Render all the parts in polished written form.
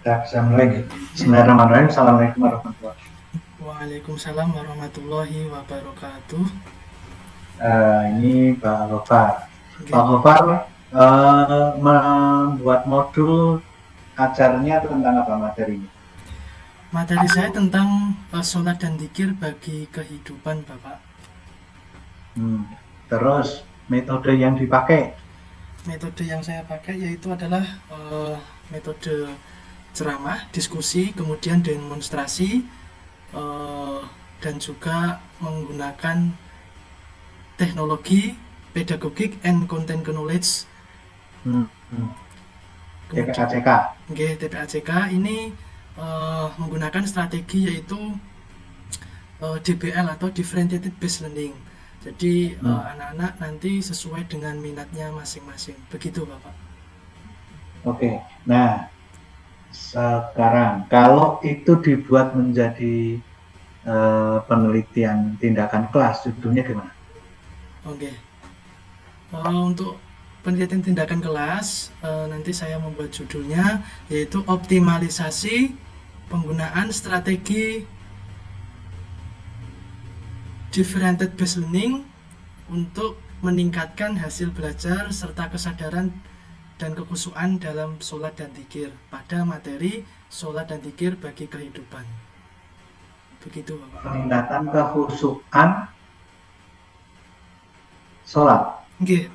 Assalamualaikum. Bismillahirrahmanirrahim. Assalamualaikum warahmatullahi wabarakatuh. Waalaikumsalam warahmatullahi wabarakatuh. Ini Pak Gofar. Pak Oke. Gofar membuat modul ajarnya tentang apa materinya? Materi saya tentang sholat dan zikir bagi kehidupan, Bapak. Hmm. Terus metode yang dipakai. Metode yang saya pakai yaitu adalah metode ceramah, diskusi, kemudian demonstrasi, eh, dan juga menggunakan teknologi, pedagogik, and content knowledge. Hmm. Hmm. Kemudian TPACK. TPACK ini menggunakan strategi yaitu DBL atau Differentiated Based Learning. Jadi Hmm. anak-anak nanti sesuai dengan minatnya masing-masing. Begitu, Bapak. Oke. Nah, sekarang kalau itu dibuat menjadi penelitian tindakan kelas, judulnya gimana? Oke. Untuk penelitian tindakan kelas, nanti saya membuat judulnya yaitu optimalisasi penggunaan strategi differentiated based learning untuk meningkatkan hasil belajar serta kesadaran dan kekhusyuan dalam sholat dan zikir pada materi sholat dan zikir bagi kehidupan. Begitu, Bapak. Peningkatan kekhusyuan sholat. Oke.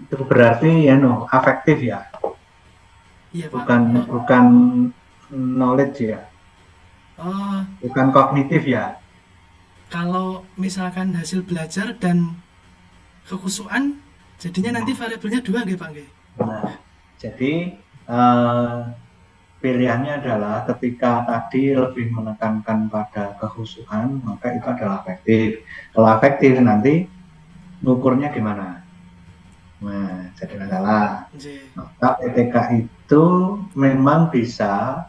Itu berarti ya afektif ya, Iya, Pak. bukan knowledge ya, Oh, bukan kognitif ya. kalau misalkan hasil belajar dan kekhusyuan jadinya nanti variabelnya dua nggih, Pak nggih. Nah, jadi eh, pilihannya adalah ketika tadi lebih menekankan pada kekhusyuan, maka itu adalah afektif. Kalau afektif nanti ngukurnya gimana? Nah, jadi masalah. Nggih. Maka PTK itu memang bisa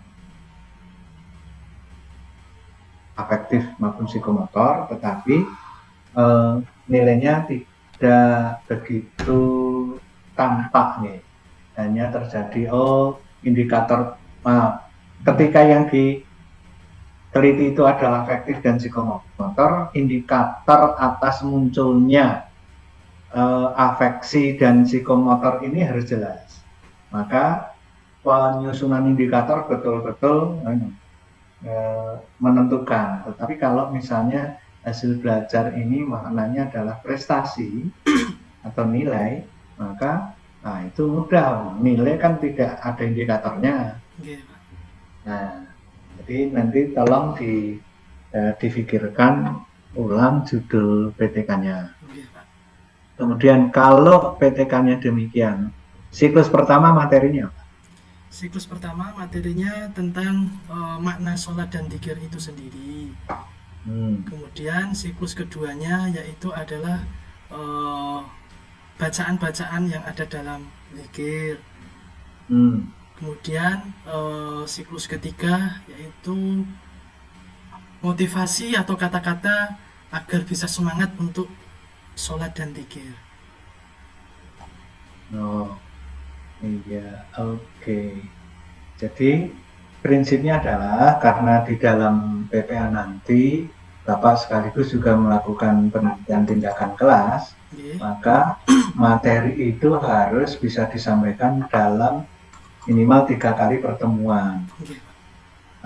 afektif maupun psikomotor, tetapi nilainya tidak begitu tampak nih. Hanya terjadi indikator ketika yang diteliti itu adalah afektif dan psikomotor, indikator atas munculnya afeksi dan psikomotor ini harus jelas. Maka penyusunan indikator betul-betul menentukan. Tetapi kalau misalnya hasil belajar ini maknanya adalah prestasi atau nilai, maka itu mudah. Nilai kan tidak ada indikatornya. Nggih, Pak. Nah, jadi nanti tolong difikirkan ulang judul PTK-nya. Nggih, Pak. Kemudian kalau PTK-nya demikian, siklus pertama materinya apa? Siklus pertama materinya tentang makna sholat dan zikir itu sendiri. Kemudian siklus keduanya yaitu adalah eh, bacaan-bacaan yang ada dalam zikir. Kemudian siklus ketiga yaitu motivasi atau kata-kata agar bisa semangat untuk sholat dan zikir. Oh, iya, oke. Jadi prinsipnya adalah karena di dalam PPA nanti Bapak sekaligus juga melakukan penelitian tindakan kelas, Nggih. maka materi itu harus bisa disampaikan dalam minimal 3 kali pertemuan. Nggih, Pak.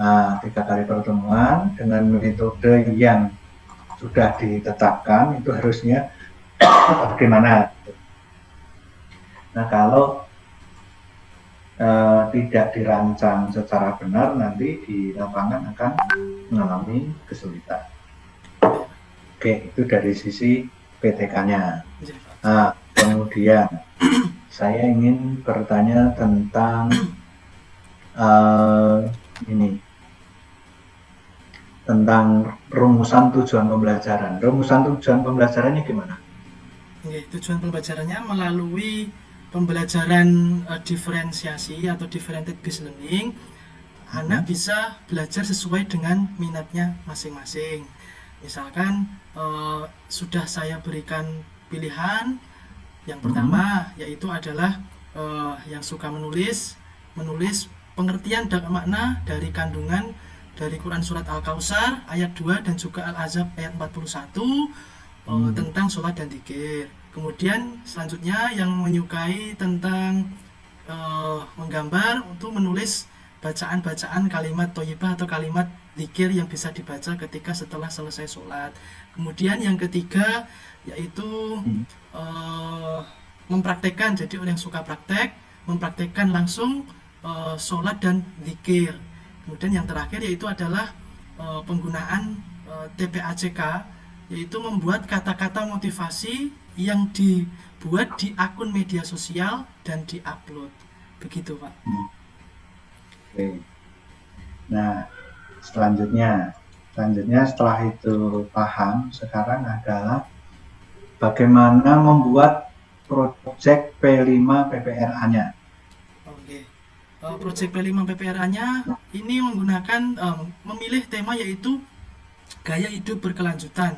Nah, 3 kali pertemuan dengan metode yang sudah ditetapkan itu harusnya bagaimana. Nah, kalau tidak dirancang secara benar, nanti di lapangan akan mengalami kesulitan. Oke, itu dari sisi PTK-nya. Nggih, Pak. Nah, kemudian saya ingin bertanya tentang ini, tentang rumusan tujuan pembelajaran. Rumusan tujuan pembelajarannya gimana? Oke, tujuan pembelajarannya melalui pembelajaran diferensiasi atau differentiated based learning, anak bisa belajar sesuai dengan minatnya masing-masing. Misalkan sudah saya berikan pilihan yang pertama yaitu adalah yang suka menulis pengertian dan makna dari kandungan dari Quran surat Al-Kausar ayat 2 dan juga Al-Ahzab ayat 41 tentang sholat dan dzikir. Kemudian selanjutnya yang menyukai tentang menggambar untuk menulis bacaan-bacaan kalimat thayyibah atau kalimat dzikir yang bisa dibaca ketika setelah selesai sholat. Kemudian yang ketiga yaitu mempraktekkan, jadi orang yang suka praktek mempraktekkan langsung sholat dan dzikir. Kemudian yang terakhir yaitu adalah penggunaan TPACK, yaitu membuat kata-kata motivasi yang dibuat di akun media sosial dan diupload. Begitu, Pak. Oke. Nah, selanjutnya setelah itu paham, sekarang adalah bagaimana membuat proyek P5 PPRA-nya. Oke. Proyek P5 PPRA-nya ini menggunakan memilih tema yaitu gaya hidup berkelanjutan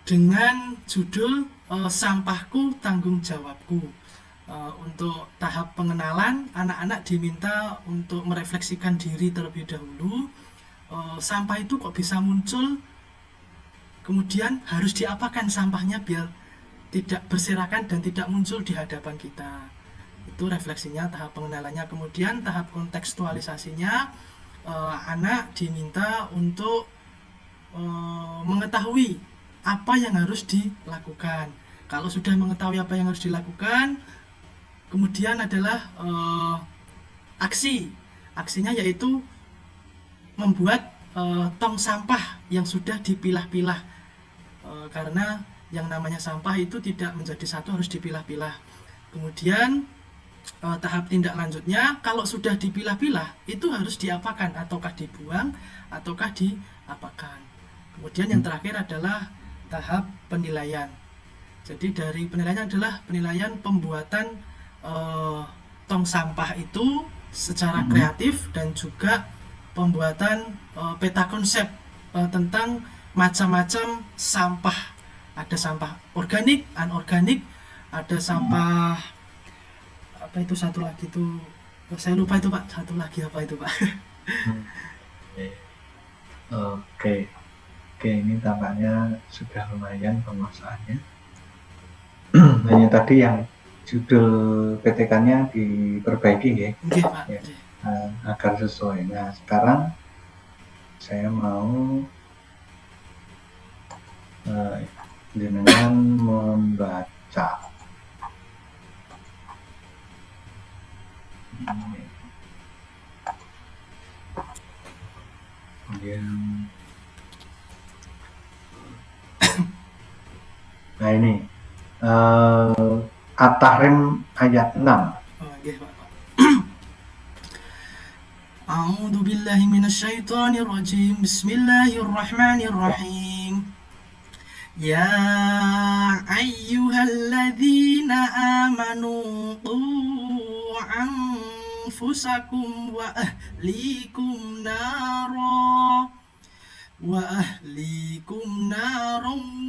dengan judul Sampahku Tanggung Jawabku. Untuk tahap pengenalan, anak-anak diminta untuk merefleksikan diri terlebih dahulu. Sampah itu kok bisa muncul, kemudian harus diapakan sampahnya biar tidak berserakan dan tidak muncul di hadapan kita. Itu refleksinya, tahap pengenalannya. Kemudian tahap kontekstualisasinya, anak diminta untuk mengetahui apa yang harus dilakukan. Kalau sudah mengetahui apa yang harus dilakukan, kemudian adalah aksinya yaitu membuat tong sampah yang sudah dipilah-pilah, karena yang namanya sampah itu tidak menjadi satu, harus dipilah-pilah. Kemudian tahap tindak lanjutnya, kalau sudah dipilah-pilah itu harus diapakan, ataukah dibuang ataukah diapakan. Kemudian yang terakhir adalah tahap penilaian. Jadi dari penilaian adalah penilaian pembuatan tong sampah itu secara kreatif dan juga pembuatan peta konsep tentang macam-macam sampah. Ada sampah organik, anorganik, ada sampah apa itu satu lagi tuh, saya lupa itu Pak, satu lagi apa itu Pak. Oke, ini tampaknya sudah lumayan penguasaannya. Hanya tadi yang judul PTK-nya diperbaiki ya. Oke, Pak. Ya, agar sesuai. Nah, sekarang saya mau dengan membaca. Nah ini At-Tahrim ayat 6. Oke, Pak. A'udzu billahi minasyaitonir rajim. Bismillahirrahmanirrahim. Ya ayyuhalladzina amanu qu anfusakum wa ahlikum nara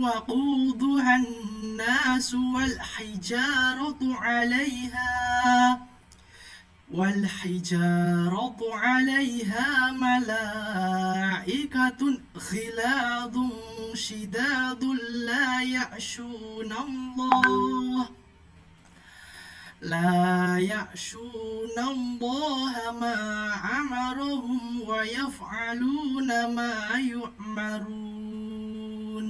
وقودها الناس والحجارة عليها ملائكة غلاظ شداد لا يعصون الله ما أمرهم ويفعلون ما يؤمرون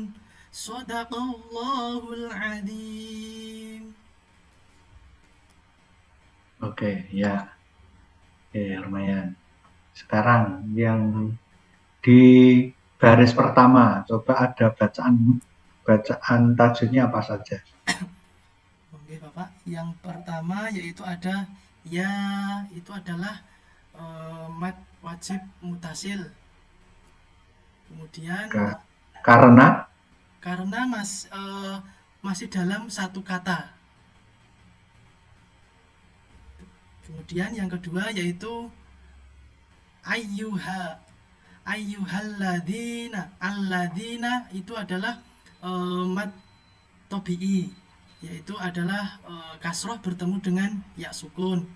صدق الله العظيم. Oke, ya. Lumayan. Sekarang yang di baris pertama, coba ada bacaan tajwidnya apa saja? Oke Bapak, yang pertama yaitu ada ya, itu adalah mad wajib mutasil. Kemudian karena masih dalam satu kata. Kemudian yang kedua yaitu ayyuhalladzina. Alladzina itu adalah mad tabi'i, yaitu adalah kasroh bertemu dengan ya sukun.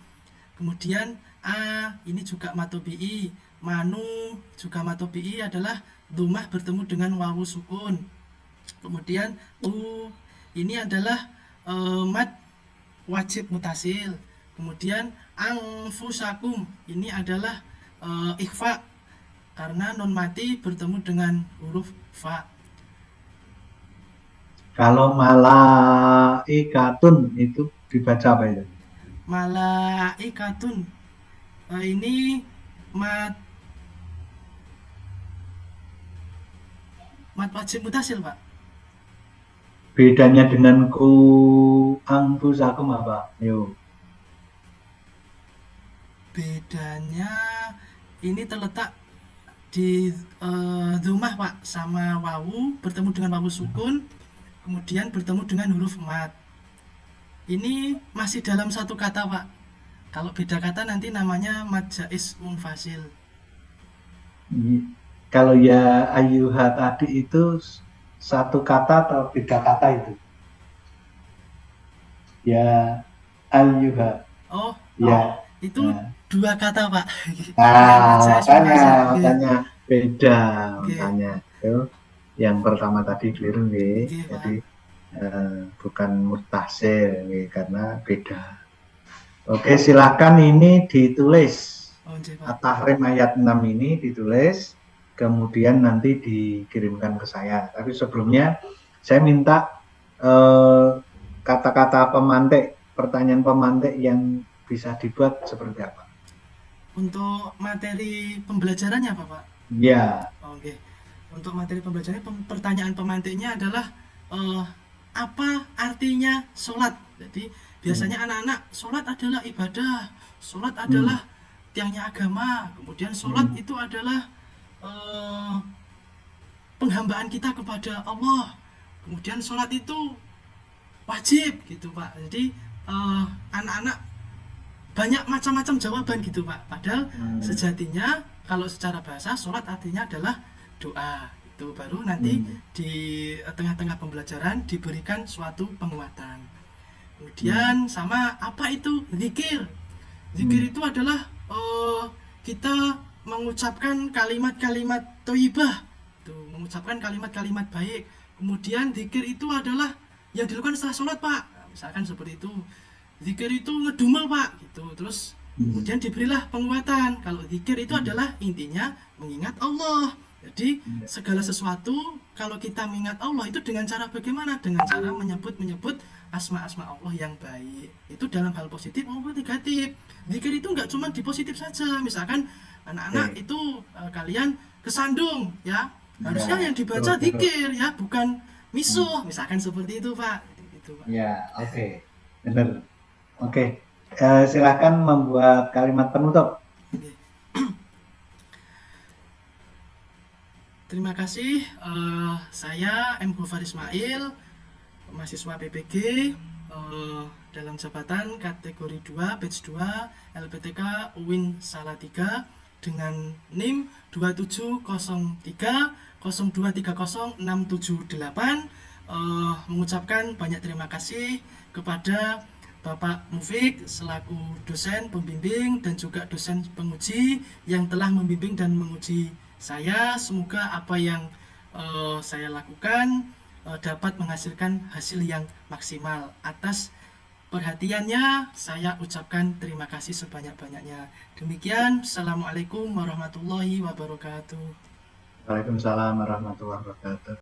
Kemudian a ini juga matobi'i, manu juga matobi'i adalah dhammah bertemu dengan wawu sukun. Kemudian u ini adalah mad wajib mutasil. Kemudian angfusakum ini adalah ikhfa karena non mati bertemu dengan huruf fa. Kalau malaikatun itu dibaca apa itu? Malaikatun ini mat wajib mutasil, Pak. Bedanya dengan ku angfusakum apa? Yuk. Bedanya ini terletak di dhammah, Pak, sama wawu bertemu dengan wawu sukun, kemudian bertemu dengan huruf mat. Ini masih dalam satu kata, Pak. Kalau beda kata nanti namanya mad jaiz munfasil. Kalau ya ayyuha tadi itu satu kata atau beda kata itu? Ya ayyuha. Oh, Ya. itu Nah. dua kata, Pak. makanya beda, Oke. makanya itu yang pertama tadi keliru nih. Oke, Pak. Jadi bukan mutasil nih, karena beda. Oke, silakan ini ditulis. Oh, nggih, Pak. At-Tahrim ayat 6 ini ditulis, kemudian nanti dikirimkan ke saya. Tapi sebelumnya saya minta kata-kata pemantik, pertanyaan pemantik yang bisa dibuat seperti apa? Untuk materi pembelajarannya apa, Pak? Ya. Oke. Untuk materi pembelajarannya pertanyaan pemantiknya adalah apa artinya sholat. Jadi biasanya anak-anak sholat adalah ibadah, sholat adalah tiangnya agama, kemudian sholat itu adalah penghambaan kita kepada Allah, kemudian sholat itu wajib gitu, Pak. Jadi anak-anak banyak macam-macam jawaban gitu, Pak. Padahal sejatinya kalau secara bahasa sholat artinya adalah doa. Itu baru nanti di tengah-tengah pembelajaran diberikan suatu penguatan. Kemudian sama apa itu zikir. Zikir itu adalah kita mengucapkan kalimat-kalimat thayyibah, mengucapkan kalimat-kalimat baik. Kemudian zikir itu adalah yang dilakukan setelah sholat, Pak. Misalkan seperti itu. Zikir itu ngedumel, Pak, gitu. Terus kemudian diberilah penguatan. Kalau zikir itu adalah intinya mengingat Allah. Jadi segala sesuatu kalau kita mengingat Allah itu dengan cara bagaimana? Dengan cara menyebut asma-asma Allah yang baik. Itu dalam hal positif maupun negatif. Zikir itu nggak cuma di positif saja. Misalkan anak-anak itu kalian kesandung, ya. Harusnya yang dibaca zikir, ya, bukan misuh. Misalkan seperti itu, Pak. Gitu, Pak. Ya, oke. Benar. Oke. Silakan membuat kalimat penutup. Terima kasih. Saya M. Gofar Ismail, mahasiswa PPG dalam jabatan kategori 2, batch 2, LPTK UIN Salatiga dengan NIM 270302306778. Mengucapkan banyak terima kasih kepada Bapak Mufik selaku dosen pembimbing dan juga dosen penguji yang telah membimbing dan menguji saya. Semoga apa yang saya lakukan dapat menghasilkan hasil yang maksimal. Atas perhatiannya saya ucapkan terima kasih sebanyak-banyaknya. Demikian, Assalamualaikum warahmatullahi wabarakatuh. Waalaikumsalam warahmatullahi wabarakatuh.